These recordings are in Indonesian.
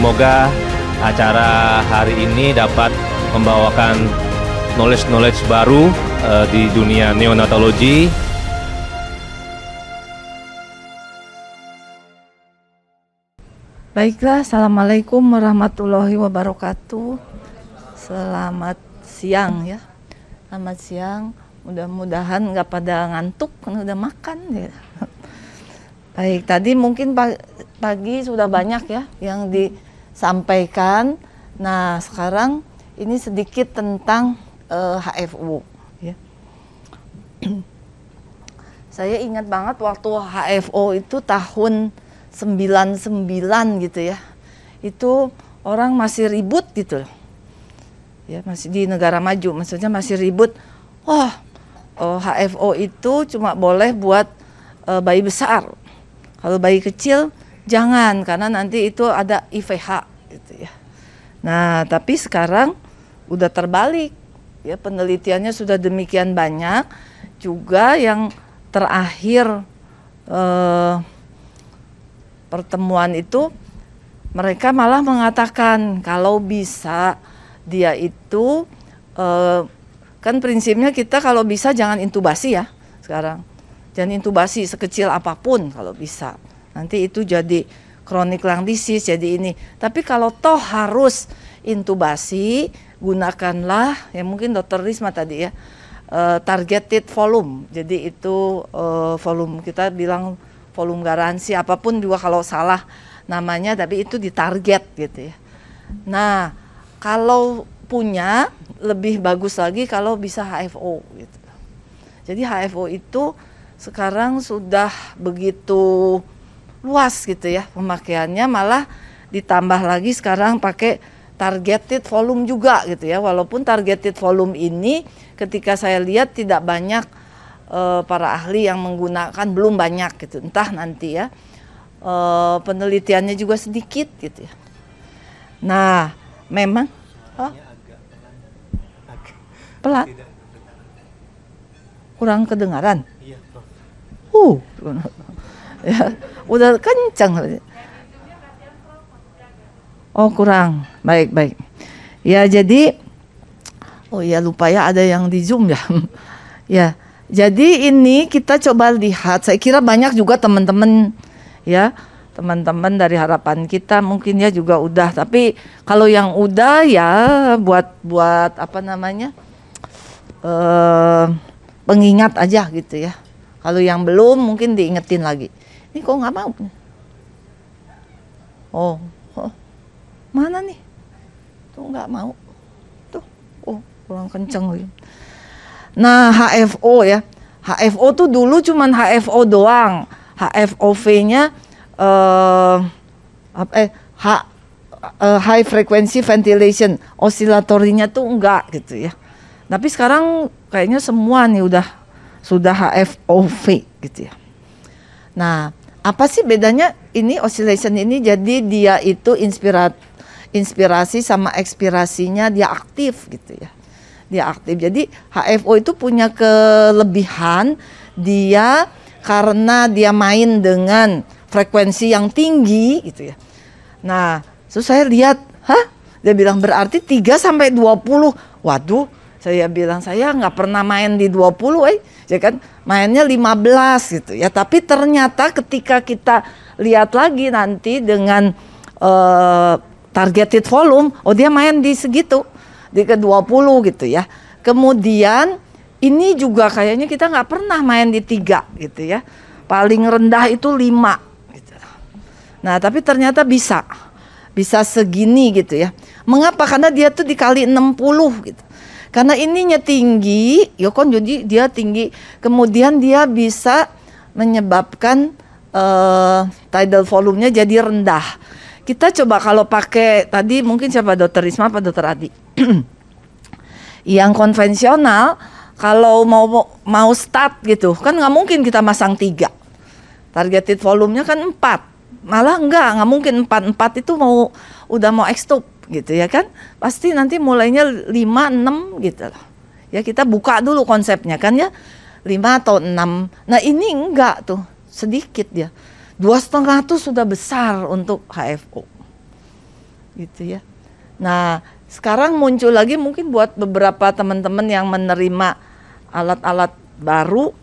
Semoga acara hari ini dapat membawakan knowledge baru di dunia neonatologi. Baiklah, Assalamualaikum warahmatullahi wabarakatuh. Selamat siang ya. Selamat siang. Mudah-mudahan nggak pada ngantuk karena udah makan ya. Baik, tadi mungkin pagi sudah banyak ya yang disampaikan. Nah, sekarang ini sedikit tentang HFO ya. Saya ingat banget waktu HFO itu tahun 99 gitu ya. Itu orang masih ribut gitu loh. Ya, masih di negara maju, maksudnya masih ribut. HFO itu cuma boleh buat bayi besar. Kalau bayi kecil jangan, karena nanti itu ada IVH gitu ya. Nah, tapi sekarang udah terbalik. Ya, penelitiannya sudah demikian banyak. Juga yang terakhir pertemuan itu mereka malah mengatakan kalau bisa dia itu kan prinsipnya kita kalau bisa jangan intubasi ya sekarang. Jangan intubasi sekecil apapun kalau bisa. Nanti itu jadi chronic lung disease, jadi ini. Tapi kalau toh harus intubasi, gunakanlah ya mungkin Dr. Risma tadi ya, targeted volume. Jadi itu volume, kita bilang volume garansi, apapun juga kalau salah namanya, tapi itu ditarget gitu ya. Nah, kalau punya lebih bagus lagi kalau bisa HFO gitu. Jadi HFO itu sekarang sudah begitu luas gitu ya pemakaiannya, malah ditambah lagi sekarang pakai targeted volume juga gitu ya. Walaupun targeted volume ini ketika saya lihat tidak banyak para ahli yang menggunakan, belum banyak gitu. Entah nanti ya penelitiannya juga sedikit gitu ya. Nah, memang pelan, kurang kedengaran. Ya, udah kencang. Oh, kurang. Baik. Ya, jadi lupa ya, ada yang di Zoom ya. Ya, jadi ini kita coba lihat. Saya kira banyak juga teman-teman ya, teman-teman dari harapan kita mungkin ya juga udah. Tapi kalau yang udah ya buat apa namanya, pengingat aja gitu ya. Kalau yang belum mungkin diingetin lagi. Ini kok nggak mau? Mana nih? Tuh nggak mau. Tuh, kurang kenceng lagi. Nah, HFO ya. HFO tuh dulu cuman HFO doang. HFOV-nya high frequency ventilation, osilatorinya tuh enggak gitu ya. Tapi sekarang kayaknya semua nih sudah HFOV gitu ya. Nah, apa sih bedanya ini oscillation ini? Jadi dia itu inspirasi sama ekspirasinya dia aktif gitu ya. Dia aktif. Jadi HFO itu punya kelebihan dia karena dia main dengan frekuensi yang tinggi gitu ya. Nah, terus saya lihat, dia bilang berarti 3 sampai 20. Waduh, saya bilang saya nggak pernah main di 20 ya kan, mainnya 15 gitu ya. Tapi ternyata ketika kita lihat lagi nanti dengan targeted volume, dia main di segitu, di ke 20 gitu ya. Kemudian ini juga kayaknya kita nggak pernah main di 3 gitu ya. Paling rendah itu 5 gitu. Nah, tapi ternyata bisa segini gitu ya. Mengapa? Karena dia tuh dikali 60 gitu. Karena ininya tinggi, ya kan, jadi dia tinggi. Kemudian dia bisa menyebabkan tidal volumenya jadi rendah. Kita coba kalau pakai tadi mungkin siapa, Dr. Risma apa Dr. Adi? Yang konvensional kalau mau start gitu kan nggak mungkin kita masang 3. Targeted volumenya kan 4. Malah nggak mungkin 4 itu udah mau extub gitu ya kan, pasti nanti mulainya 5, 6 gitu loh. Ya kita buka dulu konsepnya kan ya, 5 atau 6. Nah ini enggak tuh, sedikit ya. 2,5 tuh sudah besar untuk HFO. gitu ya. Nah, sekarang muncul lagi mungkin buat beberapa teman-teman yang menerima alat-alat baru,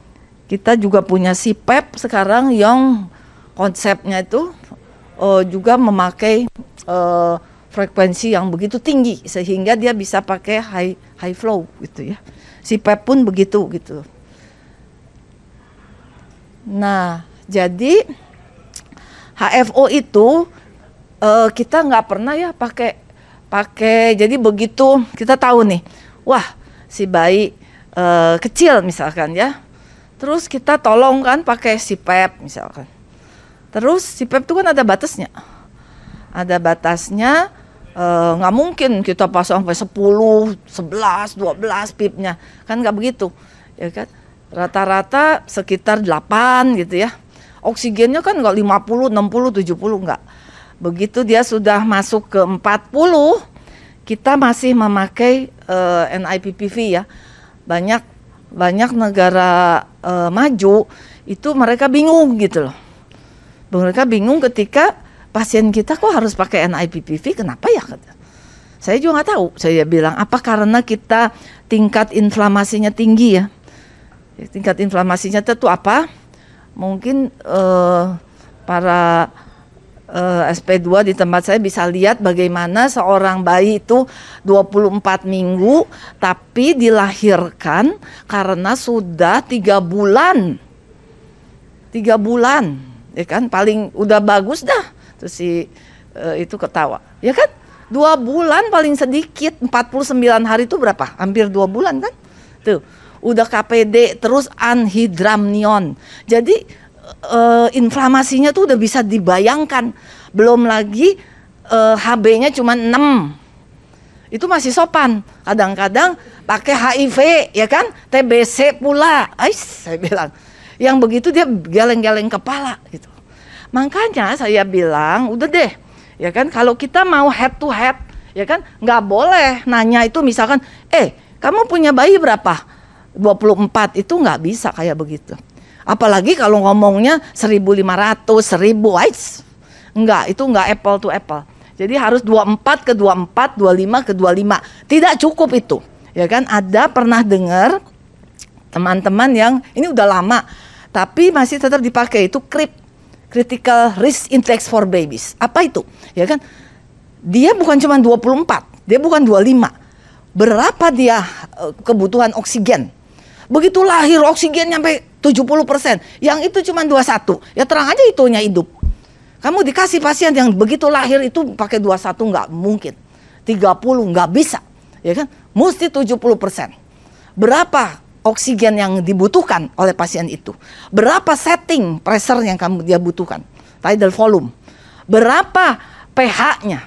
kita juga punya CPAP sekarang yang konsepnya itu juga memakai frekuensi yang begitu tinggi sehingga dia bisa pakai high flow gitu ya. CPAP pun begitu gitu. Nah, jadi HFO itu kita nggak pernah ya pakai. Jadi begitu kita tahu nih, wah si bayi kecil misalkan ya, terus kita tolong kan pakai CPAP misalkan. Terus CPAP itu kan ada batasnya, nggak mungkin kita pasang sampai 10, 11, 12 pipnya, kan nggak begitu, ya kan? Rata-rata sekitar 8 gitu ya. Oksigennya kan nggak 50, 60, 70 nggak. Begitu dia sudah masuk ke 40, kita masih memakai NIPPV ya. Banyak negara maju itu mereka bingung gitu loh. Mereka bingung ketika pasien kita kok harus pakai NIPPV, kenapa ya? Saya juga nggak tahu. Saya bilang apa karena kita tingkat inflamasinya tinggi ya. Tingkat inflamasinya itu apa? Mungkin para SP2 di tempat saya bisa lihat bagaimana seorang bayi itu 24 minggu tapi dilahirkan karena sudah 3 bulan. 3 bulan, ya kan? Paling udah bagus dah. Terus itu ketawa. Ya kan? 2 bulan paling sedikit, 49 hari itu berapa? Hampir 2 bulan kan? Tuh, udah KPD terus anhidramnion. Jadi inflamasinya tuh udah bisa dibayangkan. Belum lagi HB-nya cuma 6. Itu masih sopan. Kadang-kadang pakai HIV ya kan, TBC pula. Saya bilang, yang begitu dia geleng-geleng kepala gitu. Makanya saya bilang, udah deh, ya kan, kalau kita mau head to head, ya kan, nggak boleh nanya itu misalkan, kamu punya bayi berapa? 24, itu nggak bisa kayak begitu. Apalagi kalau ngomongnya 1.500, 1.000, enggak, itu enggak apple to apple. Jadi harus 24 ke 24, 25 ke 25. Tidak cukup itu. Ya kan, ada pernah dengar teman-teman yang ini udah lama tapi masih tetap dipakai, itu critical risk index for babies. Apa itu? Ya kan? Dia bukan cuma 24, dia bukan 25. Berapa dia kebutuhan oksigen? Begitu lahir oksigen sampai 70%, yang itu cuma 21. Ya terang aja itunya hidup. Kamu dikasih pasien yang begitu lahir itu pakai 21 nggak mungkin. 30 nggak bisa. Ya kan? Mesti 70%. Berapa oksigen yang dibutuhkan oleh pasien itu? Berapa setting pressure yang dia butuhkan? Tidal volume. Berapa pH-nya?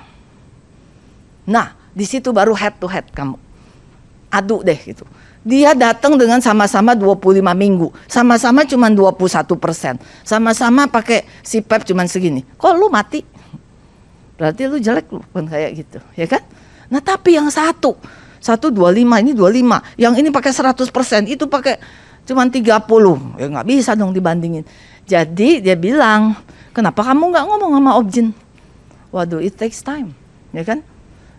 Nah, di situ baru head to head kamu. Adu deh gitu. Dia datang dengan sama-sama 25 minggu, sama-sama cuma 21%, sama-sama pakai CPAP cuma segini. Kok lu mati? Berarti lu jelek lu, kan kayak gitu, ya kan? Nah tapi yang satu 25, ini 25, yang ini pakai 100%, itu pakai cuma 30, ya nggak bisa dong dibandingin. Jadi dia bilang, kenapa kamu nggak ngomong sama Obgyn? Waduh, it takes time, ya kan?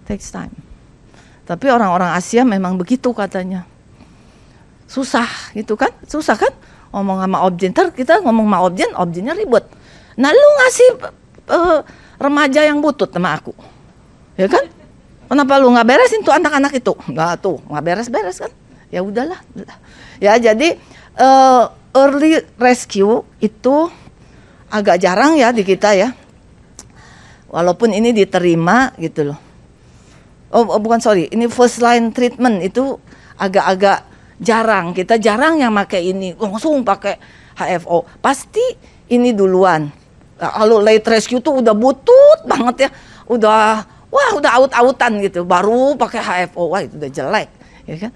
Takes time. Tapi orang-orang Asia memang begitu katanya. Susah gitu kan, susah kan ngomong sama Obgyn. Ntar kita ngomong sama Obgyn, Obgynnya ribut. Nah lu ngasih remaja yang butut sama aku, ya kan? Kenapa lu nggak beresin tuh anak-anak itu? Nggak beres-beres kan? Ya udahlah. Ya jadi early rescue itu agak jarang ya di kita ya. Walaupun ini diterima gitu loh. Ini first line treatment itu agak-agak jarang, kita jarang yang pakai ini, langsung pakai HFO. Pasti ini duluan. Kalau late rescue tuh udah butut banget ya, udah out-outan gitu, baru pakai HFO, wah itu udah jelek, ya kan?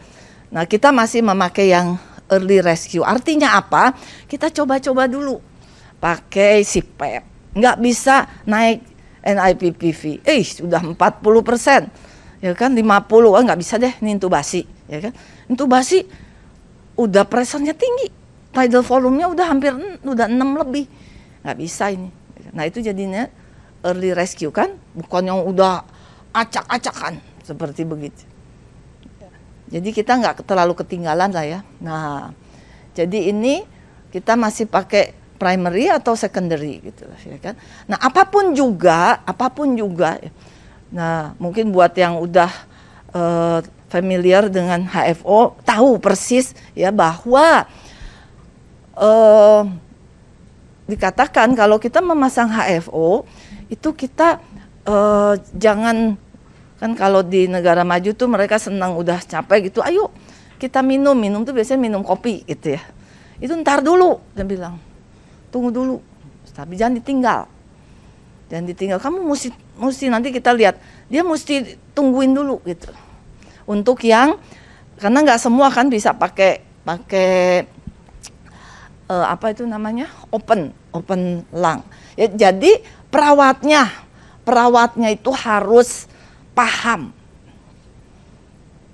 Nah kita masih memakai yang early rescue. Artinya apa? Kita coba-coba dulu, pakai CPAP, nggak bisa naik NIPPV, sudah 40%, ya kan 50, nggak bisa deh, ini intubasi, ya kan? Intubasi udah pressure-nya tinggi, tidal volume-nya udah hampir 6 lebih, nggak bisa ini. Nah itu jadinya early rescue kan, bukan yang udah acak-acakan seperti begitu. Jadi kita nggak terlalu ketinggalan lah ya. Nah, jadi ini kita masih pakai primary atau secondary gitu ya kan. Nah, apapun juga. Nah, mungkin buat yang udah familiar dengan HFO tahu persis ya bahwa dikatakan kalau kita memasang HFO itu kita jangan, kan kalau di negara maju tuh mereka senang udah capek gitu, ayo kita minum tuh biasanya minum kopi gitu ya. Itu ntar dulu, dia bilang, tunggu dulu, tapi jangan ditinggal, kamu mesti nanti kita lihat, dia mesti tungguin dulu gitu. Untuk yang, karena nggak semua kan bisa pakai apa itu namanya, open lung. Ya, jadi perawatnya itu harus paham.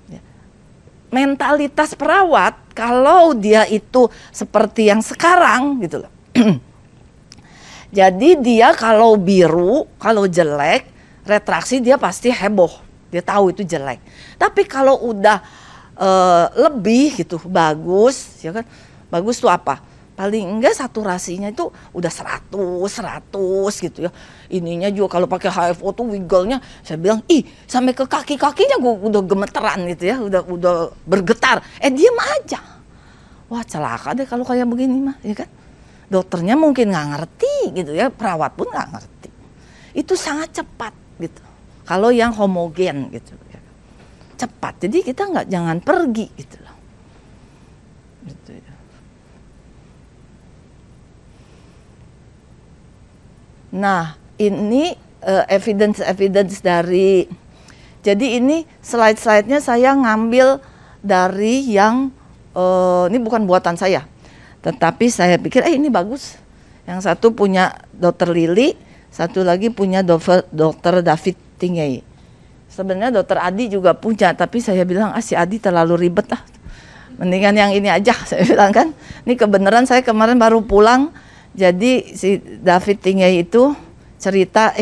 Ya. Mentalitas perawat kalau dia itu seperti yang sekarang gitu loh. Jadi dia kalau biru, kalau jelek, retraksi dia pasti heboh. Dia tahu itu jelek. Tapi kalau udah lebih gitu, bagus, ya kan? Bagus tuh apa? Paling enggak saturasinya itu udah 100 gitu ya. Ininya juga kalau pakai HFO tuh wiggle-nya, saya bilang, sampai ke kaki-kakinya gue udah gemeteran gitu ya, udah bergetar. Diem aja. Wah, celaka deh kalau kayak begini mah, ya kan? Dokternya mungkin nggak ngerti gitu ya, perawat pun nggak ngerti. Itu sangat cepat gitu. Kalau yang homogen gitu ya. Cepat. Jadi kita jangan pergi gitu loh. Gitu ya. Nah, ini evidence dari, jadi ini slide-slide-nya saya ngambil dari yang ini bukan buatan saya, tetapi saya pikir ini bagus. Yang satu punya Dr. Lily, satu lagi punya Dr. David Tingey. Sebenarnya Dr. Adi juga punya, tapi saya bilang si Adi terlalu ribet lah. Mendingan yang ini aja, saya bilang kan. Ini kebenaran saya kemarin baru pulang, jadi si David Tingey itu cerita,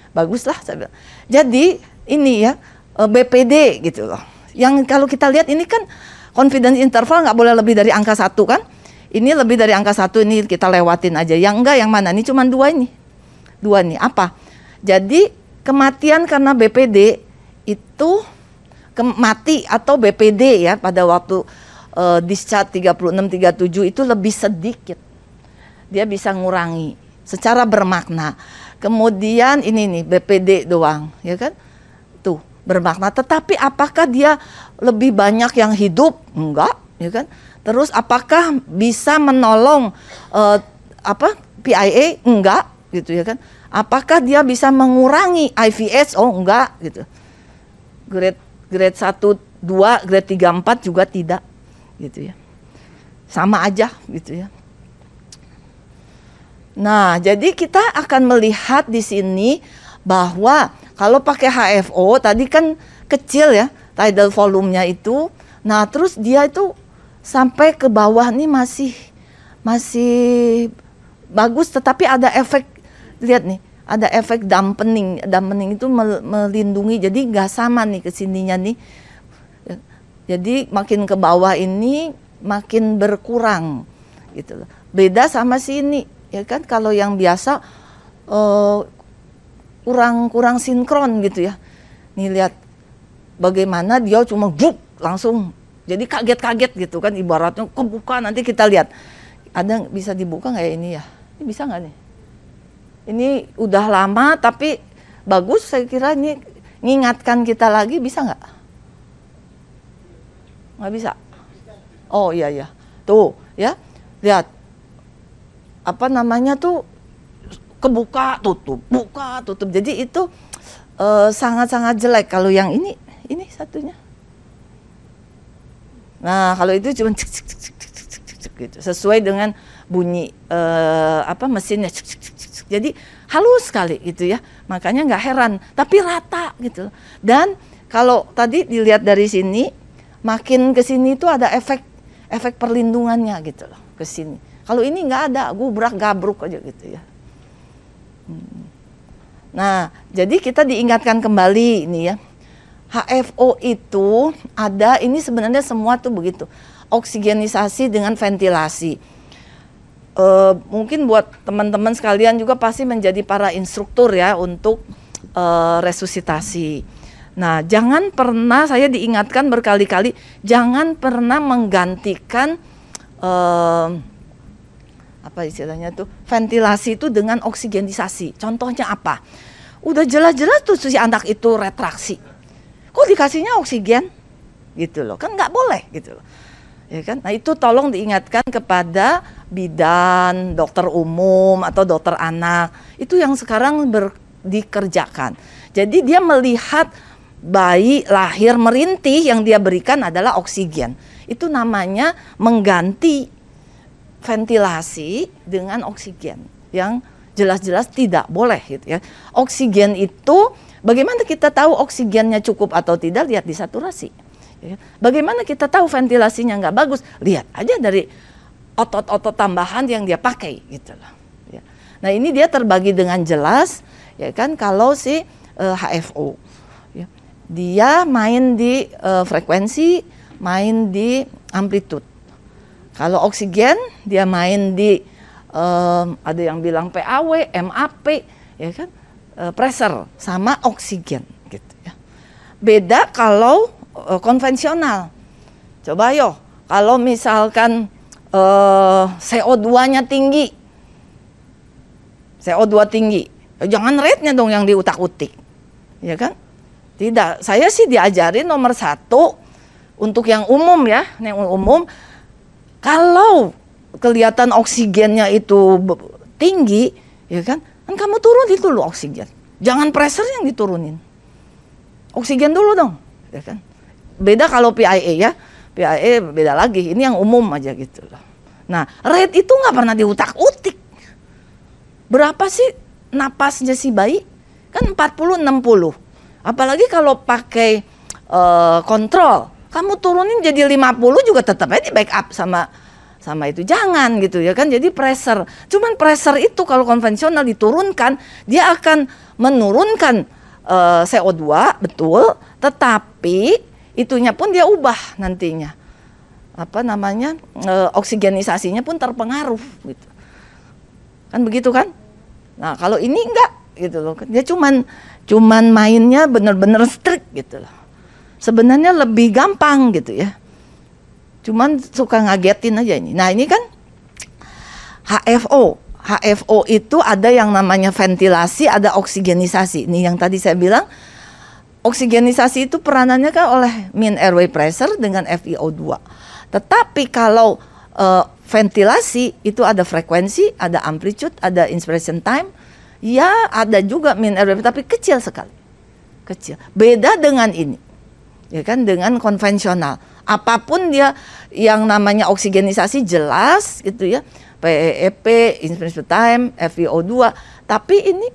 bagus lah saya bilang. Jadi ini ya BPD gitu loh. Yang kalau kita lihat ini kan confidence interval nggak boleh lebih dari angka 1 kan. Ini lebih dari angka 1, ini kita lewatin aja. Yang enggak yang mana? Ini cuma 2 ini. 2 nih, apa? Jadi kematian karena BPD itu mati atau BPD ya pada waktu discharge 36-37 itu lebih sedikit. Dia bisa ngurangi secara bermakna. Kemudian ini nih BPD doang, ya kan? Tuh, bermakna. Tetapi apakah dia lebih banyak yang hidup? Enggak, ya kan? Terus apakah bisa menolong PIA? Enggak, gitu ya kan? Apakah dia bisa mengurangi IVS? Oh, enggak, gitu. Grade 1, 2, grade 3, 4 juga tidak, gitu ya. Sama aja, gitu ya. Nah, jadi kita akan melihat di sini bahwa kalau pakai HFO tadi kan kecil ya, tidal volumenya itu. Nah, terus dia itu sampai ke bawah nih masih bagus, tetapi ada efek, lihat nih, ada efek dampening itu melindungi, jadi nggak sama nih kesininya nih. Jadi makin ke bawah ini makin berkurang gitu loh. Beda sama sini, ya kan? Kalau yang biasa kurang sinkron gitu ya. Nih lihat bagaimana dia cuma langsung. Jadi kaget-kaget gitu kan, ibaratnya kebuka, nanti kita lihat. Ada bisa dibuka nggak ya ini ya? Ini bisa nggak nih? Ini udah lama tapi bagus, saya kira ini ngingatkan kita lagi, bisa nggak? Nggak bisa? Oh iya. Tuh ya, lihat. Apa namanya tuh, kebuka, tutup, buka, tutup. Jadi itu sangat-sangat jelek. Kalau yang ini satunya. Nah, kalau itu cuma cek, gitu, sesuai dengan bunyi mesinnya. Jadi halus sekali gitu ya. Makanya nggak heran, tapi rata gitu. Dan kalau tadi dilihat dari sini, makin ke sini itu ada efek perlindungannya gitu loh, ke sini. Kalau ini nggak ada, gubrak gabruk aja gitu ya. Nah, jadi kita diingatkan kembali ini ya. HFO itu ada, ini sebenarnya semua tuh begitu. Oksigenisasi dengan ventilasi. Mungkin buat teman-teman sekalian juga pasti menjadi para instruktur ya untuk resusitasi. Nah, jangan pernah, saya diingatkan berkali-kali, jangan pernah menggantikan apa istilahnya tuh, ventilasi itu dengan oksigenisasi. Contohnya apa? Udah jelas-jelas tuh si anak itu retraksi, kok dikasihnya oksigen gitu loh, kan nggak boleh gitu loh, ya kan? Nah itu tolong diingatkan kepada bidan, dokter umum atau dokter anak, itu yang sekarang dikerjakan. Jadi dia melihat bayi lahir merintih, yang dia berikan adalah oksigen. Itu namanya mengganti ventilasi dengan oksigen yang jelas-jelas tidak boleh gitu ya. Oksigen itu bagaimana kita tahu oksigennya cukup atau tidak? Lihat di saturasi. Ya. Bagaimana kita tahu ventilasinya nggak bagus? Lihat aja dari otot-otot tambahan yang dia pakai gitu loh. Ya. Nah ini dia terbagi dengan jelas ya kan, kalau si HFO ya, dia main di frekuensi, main di amplitude. Kalau oksigen dia main di ada yang bilang PAW, MAP, ya kan, pressure sama oksigen gitu ya. Beda kalau konvensional. Coba yo, kalau misalkan CO2-nya tinggi, CO2 tinggi, jangan rate-nya dong yang diutak-utik, ya kan? Tidak, saya sih diajarin nomor 1 untuk yang umum ya, yang umum. Kalau kelihatan oksigennya itu tinggi, ya kan kamu turunin dulu oksigen. Jangan pressure yang diturunin. Oksigen dulu dong, ya kan. Beda kalau PIA ya, PIA beda lagi. Ini yang umum aja gitu loh. Nah, rate itu nggak pernah diutak-utik. Berapa sih napasnya si bayi? Kan 40-60. Apalagi kalau pakai kontrol, kamu turunin jadi 50 juga tetap aja di backup sama itu. Jangan gitu ya kan, jadi pressure. Cuman pressure itu kalau konvensional diturunkan, dia akan menurunkan CO2, betul, tetapi itunya pun dia ubah nantinya. Apa namanya? Oksigenisasinya pun terpengaruh gitu. Kan begitu kan? Nah, kalau ini enggak gitu loh. Dia cuman mainnya bener-bener strict gitu loh. Sebenarnya lebih gampang gitu ya. Cuman suka ngagetin aja ini. Nah ini kan HFO. HFO itu ada yang namanya ventilasi, ada oksigenisasi. Ini yang tadi saya bilang, oksigenisasi itu peranannya kan oleh mean airway pressure dengan FiO2. Tetapi kalau ventilasi itu ada frekuensi, ada amplitude, ada inspiration time. Ya ada juga mean airway, tapi kecil sekali. Kecil. Beda dengan ini. Ya kan, dengan konvensional. Apapun dia yang namanya oksigenisasi jelas gitu ya. PEP, inspiration time, FiO2. Tapi ini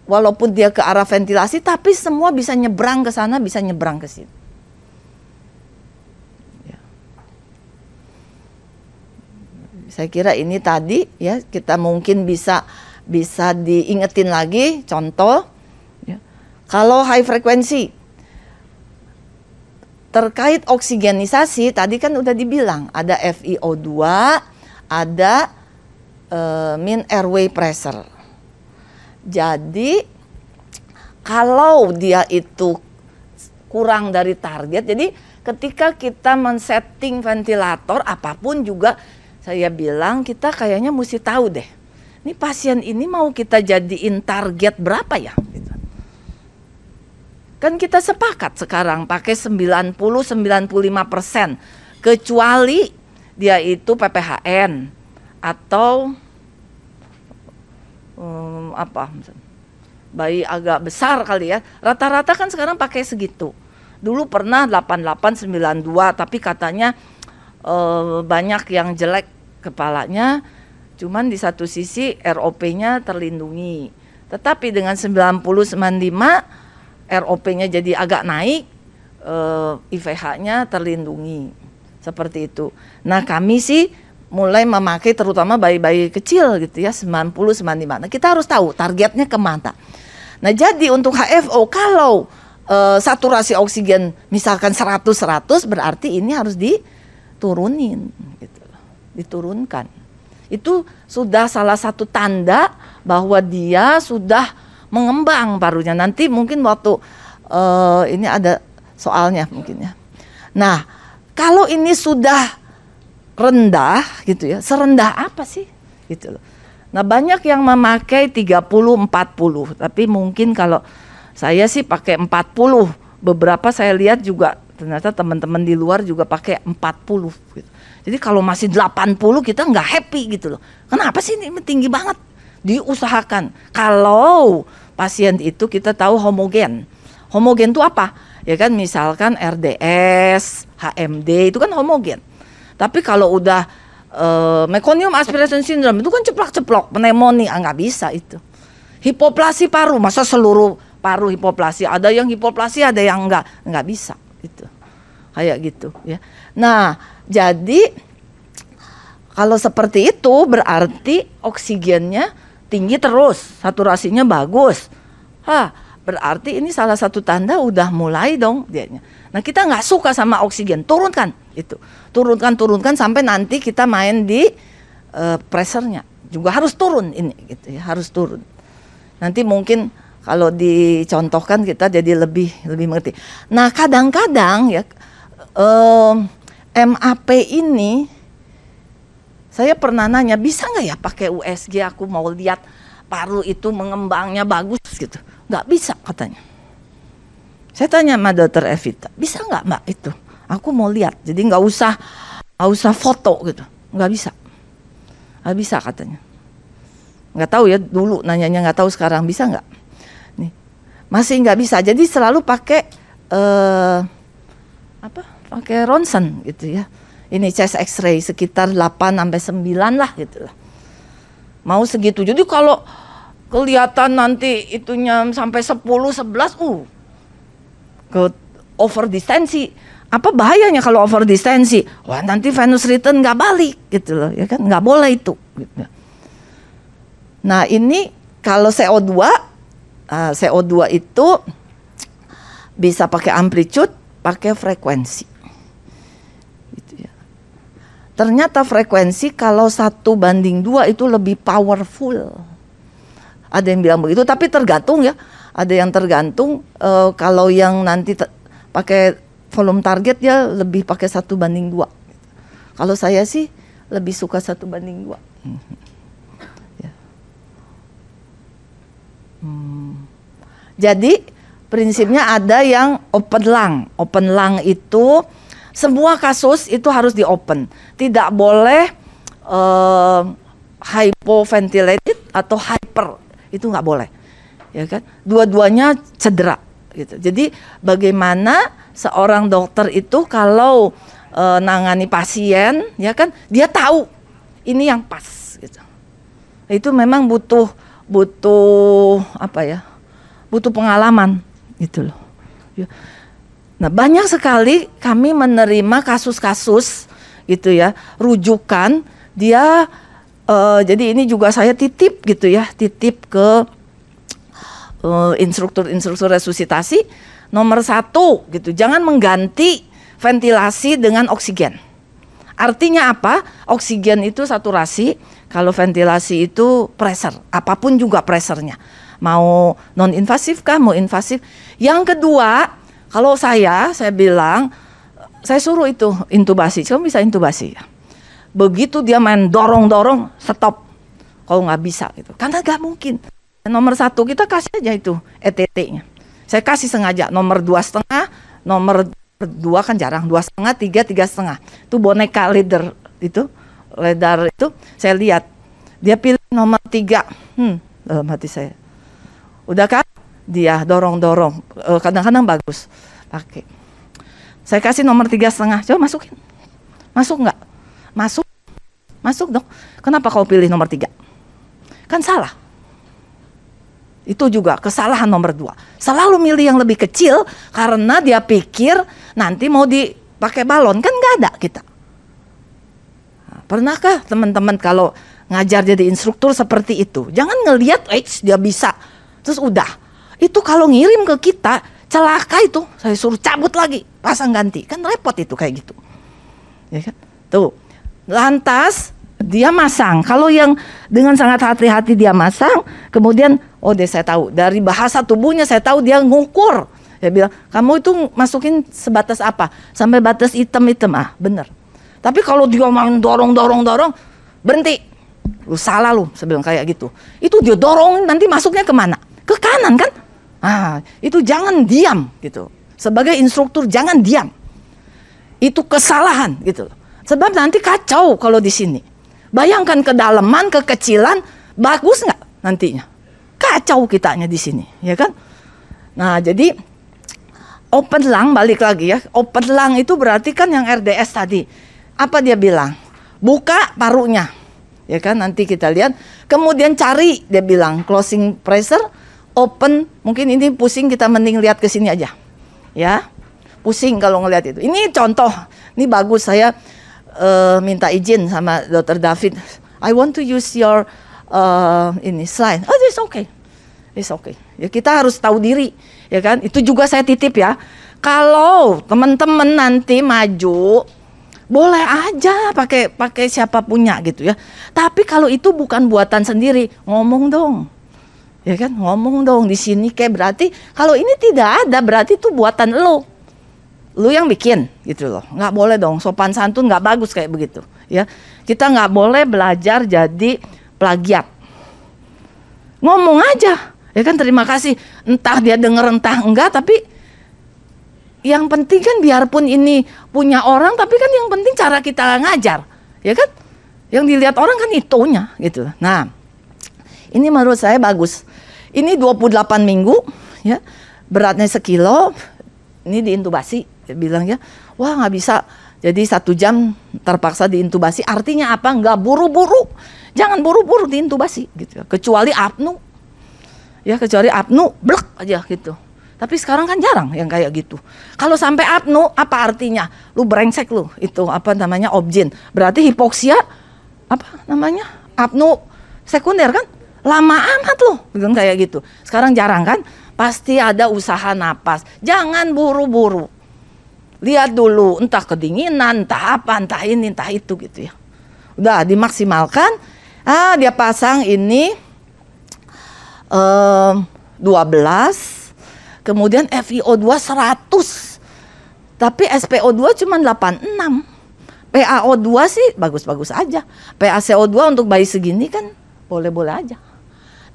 walaupun dia ke arah ventilasi, tapi semua bisa nyebrang ke sana, bisa nyebrang ke sini. Ya. Saya kira ini tadi ya, kita mungkin bisa diingetin lagi contoh ya. Kalau high frekuensi terkait oksigenisasi tadi kan udah dibilang ada FiO2, ada mean airway pressure. Jadi kalau dia itu kurang dari target, jadi ketika kita men-setting ventilator apapun juga, saya bilang kita kayaknya mesti tahu deh, ini pasien ini mau kita jadiin target berapa ya? Kan kita sepakat sekarang pakai 90-95%, kecuali dia itu PPHN atau bayi agak besar kali ya. Rata-rata kan sekarang pakai segitu. Dulu pernah 88-92, tapi katanya banyak yang jelek kepalanya. Cuman di satu sisi ROP-nya terlindungi. Tetapi dengan 90-95 ROP-nya jadi agak naik, IVH-nya terlindungi, seperti itu. Nah kami sih mulai memakai terutama bayi-bayi kecil gitu ya, 90-95. Nah kita harus tahu targetnya kemana. Nah jadi untuk HFO kalau saturasi oksigen misalkan 100 berarti ini harus diturunin gitu. Diturunkan. Itu sudah salah satu tanda bahwa dia sudah mengembang parunya. Nanti mungkin waktu ini ada soalnya mungkin ya. Nah, kalau ini sudah rendah gitu ya, serendah apa sih? Gitu loh. Nah, banyak yang memakai 30-40, tapi mungkin kalau saya sih pakai 40. Beberapa saya lihat juga ternyata teman-teman di luar juga pakai 40 gitu. Jadi kalau masih 80 kita nggak happy gitu loh. Kenapa sih ini tinggi banget? Diusahakan. Kalau pasien itu kita tahu homogen. Homogen itu apa? Ya kan misalkan RDS, HMD itu kan homogen. Tapi kalau udah meconium aspiration syndrome itu kan ceplok-ceplok, pneumonia, nggak bisa itu. Hipoplasi paru, masa seluruh paru hipoplasi? Ada yang hipoplasi, ada yang nggak bisa gitu. Kayak gitu ya. Nah, jadi kalau seperti itu berarti oksigennya tinggi terus, saturasinya bagus. Berarti ini salah satu tanda udah mulai dong dianya. Nah kita nggak suka sama oksigen, turunkan itu, turunkan sampai nanti kita main di pressure-nya juga harus turun ini, gitu ya, harus turun. Nanti mungkin kalau dicontohkan kita jadi lebih mengerti. Nah kadang-kadang ya MAP ini saya pernah nanya bisa nggak ya pakai USG, aku mau lihat paru itu mengembangnya bagus gitu. Nggak bisa katanya. Saya tanya sama dokter Evita, bisa nggak mbak itu? Aku mau lihat, jadi nggak usah foto gitu, nggak bisa katanya. Nggak tahu ya, dulu nanyanya nggak tahu, sekarang bisa nggak? Nih masih nggak bisa, jadi selalu pakai pakai ronsen gitu ya. Ini chest X-ray sekitar 8-9 lah gitu lah. Mau segitu. Jadi kalau kelihatan nanti itunya sampai 10-11 ke over distensi. Apa bahayanya kalau over distensi? Wah, nanti venous return nggak balik gitu loh, ya kan? Nggak boleh itu gitu. Nah, ini kalau CO2 itu bisa pakai amplitude, pakai frekuensi. Ternyata frekuensi kalau 1:2 itu lebih powerful. Ada yang bilang begitu, tapi tergantung ya. Ada yang tergantung kalau yang nanti pakai volume target ya lebih pakai 1:2. Kalau saya sih lebih suka 1:2. Ya. Jadi prinsipnya ada yang open lung. Open lung itu semua kasus itu harus di open, tidak boleh hypoventilated atau hyper, itu nggak boleh, ya kan? Dua-duanya cedera, gitu. Jadi bagaimana seorang dokter itu kalau nangani pasien, ya kan? Dia tahu ini yang pas, gitu. Itu memang butuh apa ya? Butuh pengalaman, gitu loh. Ya. Nah banyak sekali kami menerima kasus-kasus gitu ya, rujukan dia jadi ini juga saya titip gitu ya, titip ke instruktur resusitasi. Nomor 1 gitu, jangan mengganti ventilasi dengan oksigen. Artinya apa? Oksigen itu saturasi, kalau ventilasi itu pressure, apapun juga pressernya. Mau non invasif kah, mau invasif. Yang kedua, kalau saya bilang, saya suruh itu intubasi, kamu bisa intubasi ya. Begitu dia main dorong-dorong, stop. Kalau nggak bisa gitu, karena nggak mungkin. Nomor 1 kita kasih aja itu ETT-nya. Saya kasih sengaja nomor 2,5, nomor 2 kan jarang, 2,5, 3, 3,5. Itu boneka leader itu saya lihat dia pilih nomor 3. Dalam hati saya, udah kan? Dia dorong-dorong, kadang-kadang bagus pakai. Saya kasih nomor 3,5, coba masukin. Masuk nggak? Masuk dong. Kenapa kau pilih nomor 3? Kan salah. Itu juga kesalahan nomor 2. Selalu milih yang lebih kecil karena dia pikir nanti mau dipakai balon, kan nggak ada kita. Pernahkah teman-teman kalau ngajar jadi instruktur seperti itu? Jangan ngelihat, dia bisa, terus udah. Itu kalau ngirim ke kita, celaka itu. Saya suruh cabut lagi, pasang ganti. Kan repot itu kayak gitu. Ya kan? Tuh. Lantas dia masang. Kalau yang dengan sangat hati-hati dia masang, kemudian saya tahu dari bahasa tubuhnya saya tahu dia ngukur. Dia bilang, kamu itu masukin sebatas apa? Sampai batas hitam-hitam. Bener. Tapi kalau dia main dorong, berhenti. Lu salah lu, saya bilang kayak gitu. Itu dia dorong, nanti masuknya kemana? Ke kanan kan? Itu jangan diam gitu. Sebagai instruktur jangan diam. Itu kesalahan gitu. Sebab nanti kacau kalau di sini. Bayangkan kedalaman, kekecilan, bagus nggak nantinya? Kacau kitanya di sini, ya kan? Nah, jadi open lung, balik lagi ya. Open lung itu berarti kan yang RDS tadi. Apa dia bilang? Buka parunya. Ya kan, nanti kita lihat. Kemudian cari, dia bilang closing pressure, open. Mungkin ini pusing, kita mending lihat ke sini aja. Ya. Pusing kalau ngelihat itu. Ini contoh. Ini bagus, saya minta izin sama Dr. David. I want to use your ini slide. Oh, it's okay. It's okay. Ya, kita harus tahu diri. Ya kan, itu juga saya titip ya. Kalau teman-teman nanti maju, boleh aja pakai siapa punya gitu ya. Tapi kalau itu bukan buatan sendiri, ngomong dong. Ya kan, ngomong dong di sini kayak berarti kalau ini tidak ada berarti itu buatan lo. Lu yang bikin gitu loh. Nggak boleh dong, sopan santun nggak bagus kayak begitu. Ya, kita nggak boleh belajar jadi plagiat. Ngomong aja. Ya kan, terima kasih. Entah dia denger entah enggak, tapi yang penting kan biarpun ini punya orang, tapi kan yang penting cara kita ngajar. Ya kan? Yang dilihat orang kan itunya gitu. Nah, ini menurut saya bagus. Ini 28 minggu ya. Beratnya 1 kilo. Ini diintubasi, dia bilang ya. Wah, nggak bisa. Jadi 1 jam terpaksa diintubasi. Artinya apa? Nggak buru-buru. Jangan buru-buru diintubasi gitu. Kecuali apnu. Ya, kecuali apnu, blek aja gitu. Tapi sekarang kan jarang yang kayak gitu. Kalau sampai apnu, apa artinya? Lu brengsek lu, itu apa namanya, objin. Berarti hipoksia, apa namanya, apnu sekunder kan? Lama amat lu, bilang kayak gitu. Sekarang jarang kan? Pasti ada usaha napas. Jangan buru-buru. Lihat dulu, entah kedinginan, entah apa, entah ini, entah itu gitu ya. Udah dimaksimalkan. Dia pasang ini 12, kemudian FiO2 100, tapi SpO2 cuma 86. PaO2 sih bagus-bagus aja. PaCO2 untuk bayi segini kan boleh-boleh aja.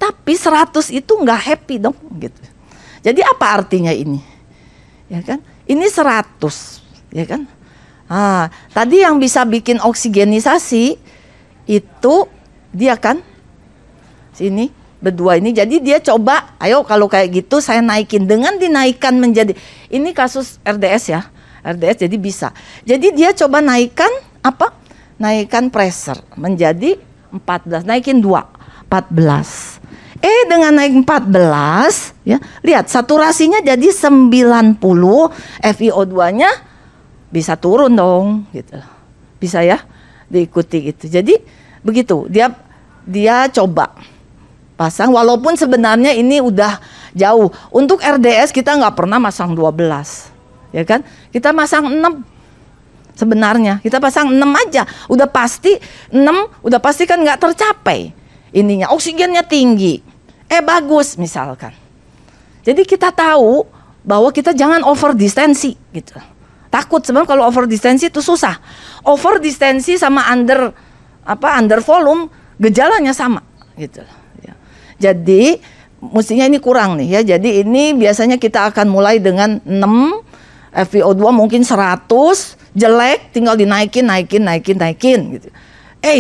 Tapi 100 itu nggak happy dong gitu. Jadi apa artinya ini? Ya kan? Ini 100, ya kan? Tadi yang bisa bikin oksigenisasi itu dia kan sini berdua ini. Jadi dia coba, ayo kalau kayak gitu saya naikin. Dengan dinaikkan menjadi, ini kasus RDS ya, RDS jadi bisa. Jadi dia coba naikkan apa? Naikkan pressure menjadi 14, naikin 14. Dengan naik 14 ya, lihat saturasinya jadi 90, FiO2-nya bisa turun dong gitu. Bisa ya diikuti gitu. Jadi begitu, dia coba pasang, walaupun sebenarnya ini udah jauh. Untuk RDS kita nggak pernah masang 12, ya kan? Kita masang 6 sebenarnya. Kita pasang 6 aja, udah pasti 6, udah pasti kan nggak tercapai. Ininya oksigennya tinggi, bagus misalkan. Jadi kita tahu bahwa kita jangan over distensi gitu. Takut sebenarnya kalau over distensi itu susah. Over distensi sama under volume gejalanya sama gitu. Jadi mestinya ini kurang nih ya. Jadi ini biasanya kita akan mulai dengan 6, FiO2 mungkin 100, jelek tinggal dinaikin gitu.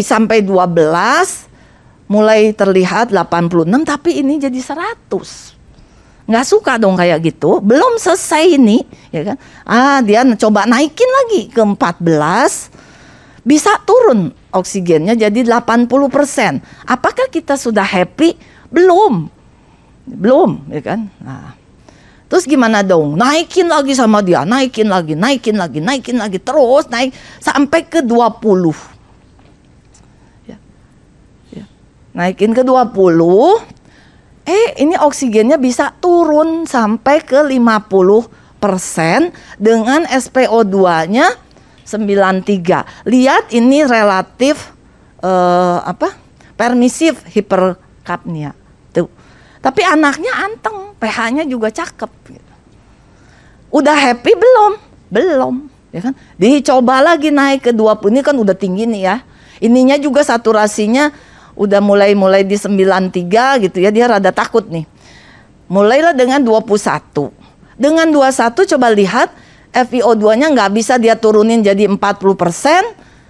Sampai 12 mulai terlihat 86, tapi ini jadi 100. Nggak suka dong kayak gitu. Belum selesai ini, ya kan? Dia coba naikin lagi ke 14. Bisa turun oksigennya jadi 80%. Apakah kita sudah happy? Belum, ya kan? Terus gimana dong? Naikin lagi sama dia, naikin lagi, terus naik sampai ke 20. Ya. Naikin ke 20, Ini oksigennya bisa turun sampai ke 50% dengan SpO2-nya 93. Lihat ini relatif permisif hiperkapnia. Tuh. Tapi anaknya anteng, pH-nya juga cakep. Udah happy belum? Belum, ya kan? Dicoba lagi naik ke 20. Ini kan udah tinggi nih ya. Ininya juga saturasinya udah mulai di 93 gitu ya. Dia rada takut nih. Mulailah dengan 21. Dengan 21 coba lihat FiO2-nya nggak bisa dia turunin jadi 40%,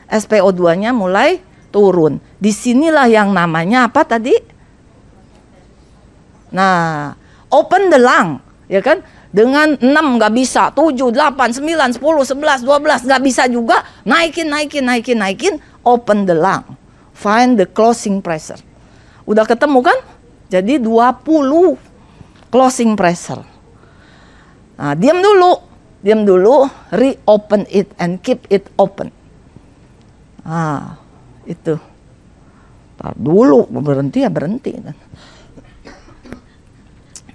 SpO2-nya mulai turun. Disinilah yang namanya apa tadi? Nah, open the lung, ya kan? Dengan 6 nggak bisa, 7, 8, 9, 10, 11, 12 nggak bisa juga. Naikin, open the lung. Find the closing pressure. Udah ketemu kan? Jadi 20 closing pressure. Nah, diam dulu, reopen it and keep it open. Itu. Tar dulu, berhenti kan.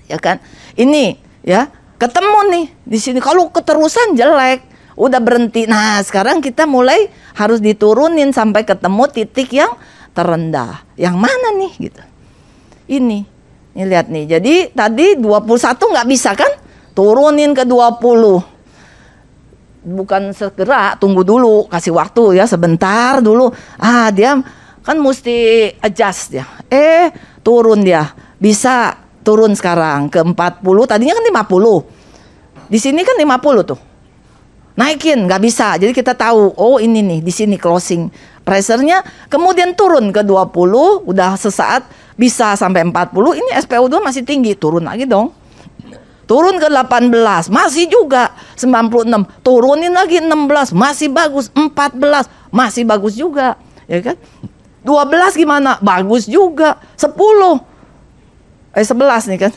Ya kan? Ini ya, ketemu nih di sini. Kalau keterusan jelek, udah berhenti. Nah, sekarang kita mulai harus diturunin sampai ketemu titik yang terendah. Yang mana nih gitu. Ini lihat nih. Jadi tadi 21 nggak bisa kan? Turunin ke 20. Bukan segera, tunggu dulu, kasih waktu ya sebentar dulu. Dia kan mesti adjust ya. Turun dia. Bisa turun sekarang ke 40. Tadinya kan 50. Di sini kan 50 tuh. Naikin nggak bisa. Jadi kita tahu, ini nih di sini closing pressure-nya. Kemudian turun ke 20, udah sesaat bisa sampai 40. Ini SpO2 masih tinggi, turun lagi dong. Turun ke 18, masih juga 96. Turunin lagi 16, masih bagus. 14, masih bagus juga, ya kan? 12 gimana? Bagus juga. 10. 11 nih kan.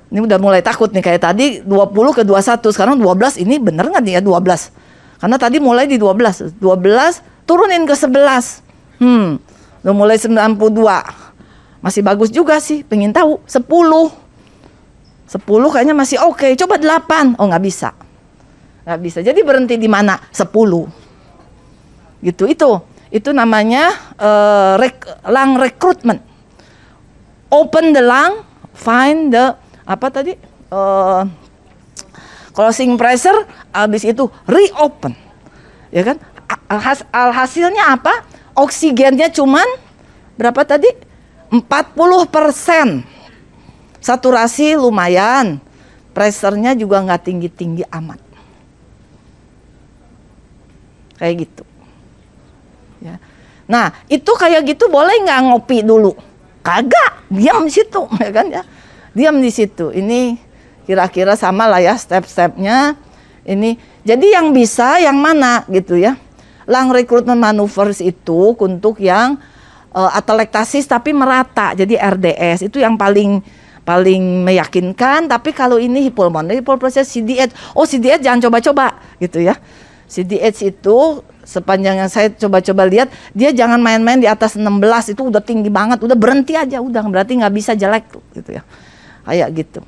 Ini udah mulai takut nih, kayak tadi 20 ke 21, sekarang 12. Ini bener nggak nih ya 12? Karena tadi mulai di 12. 12 turunin ke 11. Udah mulai 92. Masih bagus juga sih, pengen tahu. 10 kayaknya masih oke. Coba 8. Nggak bisa. Nggak bisa. Jadi berhenti di mana? 10. Gitu. Itu namanya lung recruitment. Open the lung, find the apa tadi? Closing pressure, habis itu reopen. Ya kan? Hasilnya apa? Oksigennya cuman berapa tadi? 40%. Saturasi lumayan, pressure-nya juga nggak tinggi-tinggi amat. Kayak gitu. Ya. Nah, itu kayak gitu boleh nggak ngopi dulu? Kagak, diam di situ, ya kan ya? Diam di situ. Ini kira-kira sama lah ya step-stepnya. Ini, jadi yang bisa yang mana gitu ya? Lung recruitment maneuvers itu untuk yang atelektasis tapi merata. Jadi RDS itu yang paling meyakinkan. Tapi kalau ini pulmonary hyperplasia CDH, CDH jangan coba-coba gitu ya. CDH itu sepanjang yang saya coba-coba lihat, dia jangan main-main di atas 16, itu udah tinggi banget, udah berhenti aja, udah berarti nggak bisa jelek gitu ya, kayak gitu.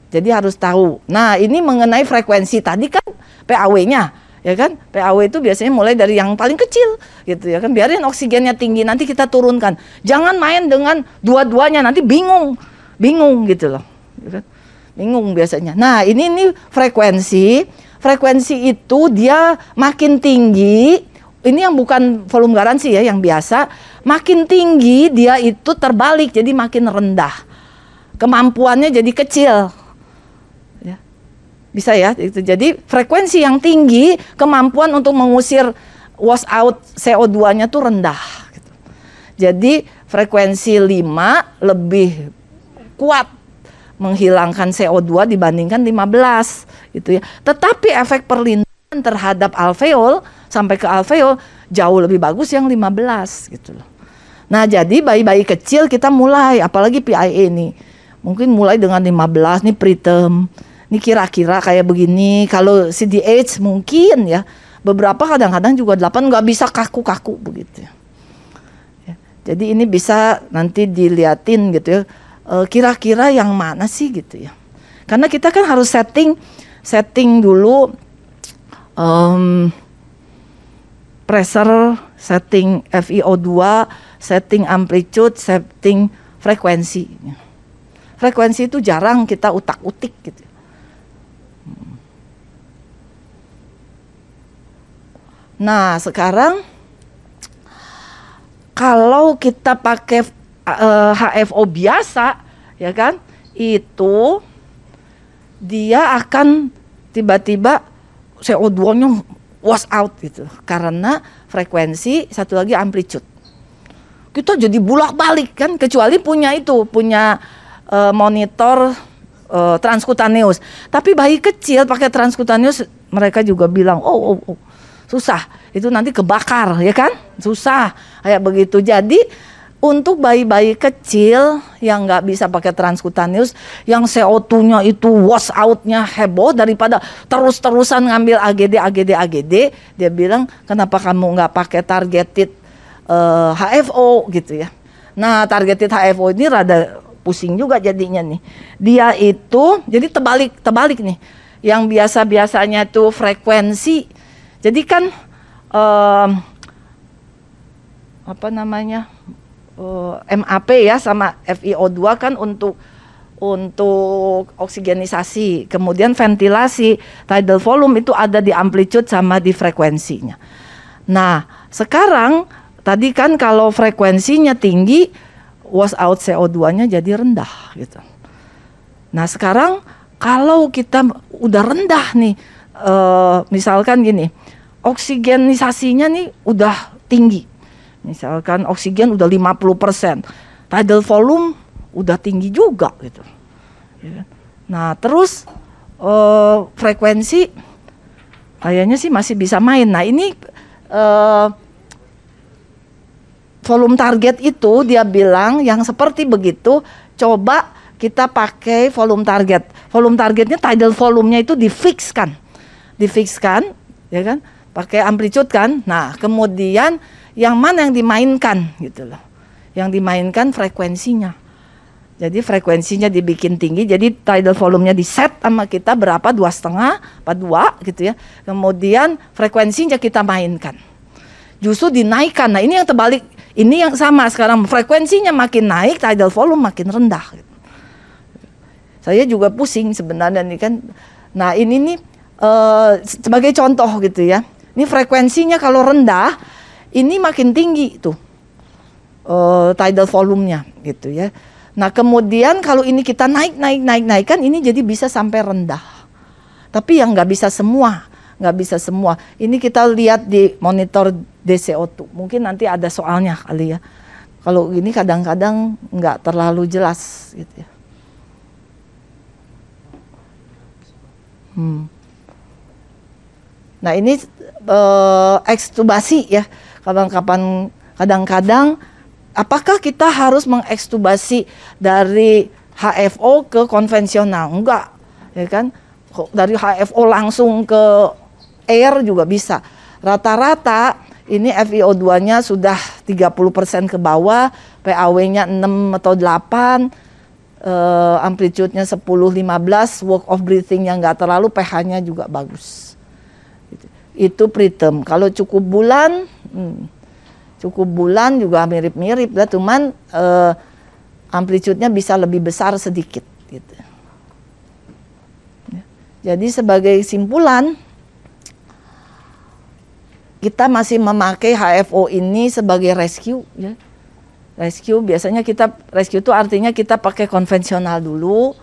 Jadi harus tahu. Nah, ini mengenai frekuensi tadi kan PAW-nya. Ya kan, PAW itu biasanya mulai dari yang paling kecil gitu ya kan, biarin oksigennya tinggi, nanti kita turunkan. Jangan main dengan dua-duanya, nanti bingung gitu loh, ya kan? Bingung biasanya. Nah, ini frekuensi itu dia makin tinggi. Ini yang bukan volume garansi ya, yang biasa. Makin tinggi dia itu terbalik, jadi makin rendah. Kemampuannya jadi kecil. Bisa ya, itu. Jadi frekuensi yang tinggi, kemampuan untuk mengusir wash out CO2-nya tuh rendah gitu. Jadi frekuensi 5 lebih kuat menghilangkan CO2 dibandingkan 15 gitu ya. Tetapi efek perlindungan terhadap alveol sampai ke alveol jauh lebih bagus yang 15 gitu loh. Nah, jadi bayi-bayi kecil kita mulai, apalagi PIA nih. Mungkin mulai dengan 15 nih preterm. Ini kira-kira kayak begini. Kalau CDH mungkin ya, beberapa kadang-kadang juga 8 nggak bisa kaku-kaku begitu ya. Jadi ini bisa nanti diliatin gitu ya, kira-kira yang mana sih gitu ya. Karena kita kan harus setting dulu pressure, setting FiO2, setting amplitude, setting frekuensi. Frekuensi itu jarang kita utak-utik gitu. Nah, sekarang kalau kita pakai HFO biasa, ya kan, itu dia akan tiba-tiba CO2-nya wash out gitu, karena frekuensi, satu lagi amplitude. Kita jadi bolak-balik kan, kecuali punya monitor transkutaneus. Tapi bayi kecil pakai transkutaneus, mereka juga bilang, oh susah, itu nanti kebakar, ya kan, susah kayak begitu. Jadi untuk bayi-bayi kecil yang nggak bisa pakai transkutaneus, yang CO2-nya itu wash out-nya heboh, daripada terus-terusan ngambil AGD, dia bilang, kenapa kamu nggak pakai targeted HFO gitu ya. Nah, targeted HFO ini rada pusing juga jadinya nih. Dia itu jadi terbalik nih. Yang biasa-biasanya tuh frekuensi. Jadi kan MAP ya sama FiO2 kan untuk oksigenisasi, kemudian ventilasi, tidal volume itu ada di amplitude sama di frekuensinya. Nah, sekarang tadi kan kalau frekuensinya tinggi, wash out CO2-nya jadi rendah gitu. Nah, sekarang kalau kita udah rendah nih, misalkan gini, oksigenisasinya nih udah tinggi. Misalkan oksigen udah 50%, tidal volume udah tinggi juga gitu. Nah, terus frekuensi kayaknya sih masih bisa main. Nah, ini volume target itu dia bilang yang seperti begitu, coba kita pakai volume target. Volume targetnya tidal volumenya itu difixkan, ya kan? Pakai amplitude kan. Nah, kemudian yang mana yang dimainkan gitu loh. Yang dimainkan frekuensinya. Jadi frekuensinya dibikin tinggi, jadi tidal volumenya di set sama kita berapa, 2,5 apa 2 gitu ya. Kemudian frekuensinya kita mainkan. Justru dinaikkan. Nah, ini yang terbalik. Ini yang sama sekarang, frekuensinya makin naik, tidal volume makin rendah. Saya juga pusing sebenarnya nih kan. Nah, ini nih sebagai contoh gitu ya. Ini frekuensinya kalau rendah, ini makin tinggi tuh tidal volumenya gitu ya. Nah, kemudian kalau ini kita naikkan, ini jadi bisa sampai rendah. Tapi yang nggak bisa semua. Ini kita lihat di monitor DCO2. Mungkin nanti ada soalnya kali ya. Kalau ini kadang-kadang nggak terlalu jelas gitu ya. Nah, ini ekstubasi ya. Kadang-kadang apakah kita harus mengekstubasi dari HFO ke konvensional? Enggak, ya kan? Dari HFO langsung ke air juga bisa. Rata-rata ini FiO2-nya sudah 30% ke bawah, PAW-nya 6 atau 8, amplitude-nya 10-15, work of breathing-nya nggak terlalu, pH-nya juga bagus. Itu preterm. Kalau cukup bulan juga mirip-mirip lah, cuman amplitude-nya bisa lebih besar sedikit gitu. Jadi sebagai simpulan, kita masih memakai HFO ini sebagai rescue ya. Rescue biasanya rescue itu artinya kita pakai konvensional dulu,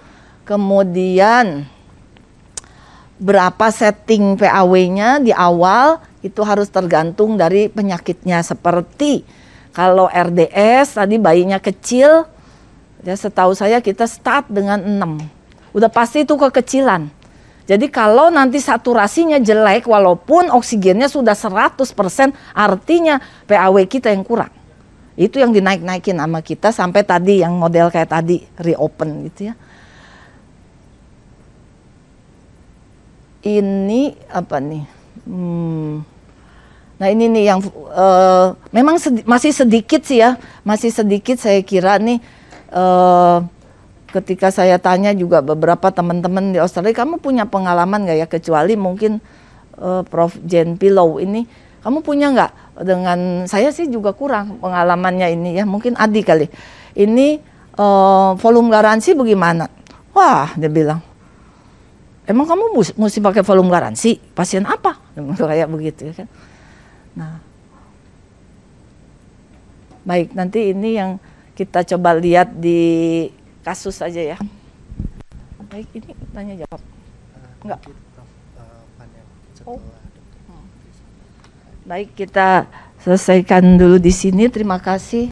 kemudian berapa setting PAW-nya di awal itu harus tergantung dari penyakitnya. Seperti kalau RDS tadi bayinya kecil, ya setahu saya kita start dengan 6. Udah pasti itu kekecilan. Jadi kalau nanti saturasinya jelek walaupun oksigennya sudah 100%, artinya PAW kita yang kurang. Itu yang dinaik-naikin sama kita sampai tadi yang model kayak tadi reopen gitu ya. Ini apa nih? Nah ini nih yang memang masih sedikit sih ya, masih sedikit saya kira nih. Ketika saya tanya juga beberapa teman-teman di Australia, kamu punya pengalaman nggak ya, kecuali mungkin Prof. Jane Pillow ini, kamu punya nggak? Dengan saya sih juga kurang pengalamannya ini ya, mungkin Adi kali. Ini volume garansi bagaimana? Wah, dia bilang, emang kamu mesti pakai volume garansi? Pasien apa? Kayak begitu ya kan. Nah, baik, nanti ini yang kita coba lihat di kasus saja ya. Baik, ini tanya jawab. Enggak. Oh. Baik, kita selesaikan dulu di sini. Terima kasih.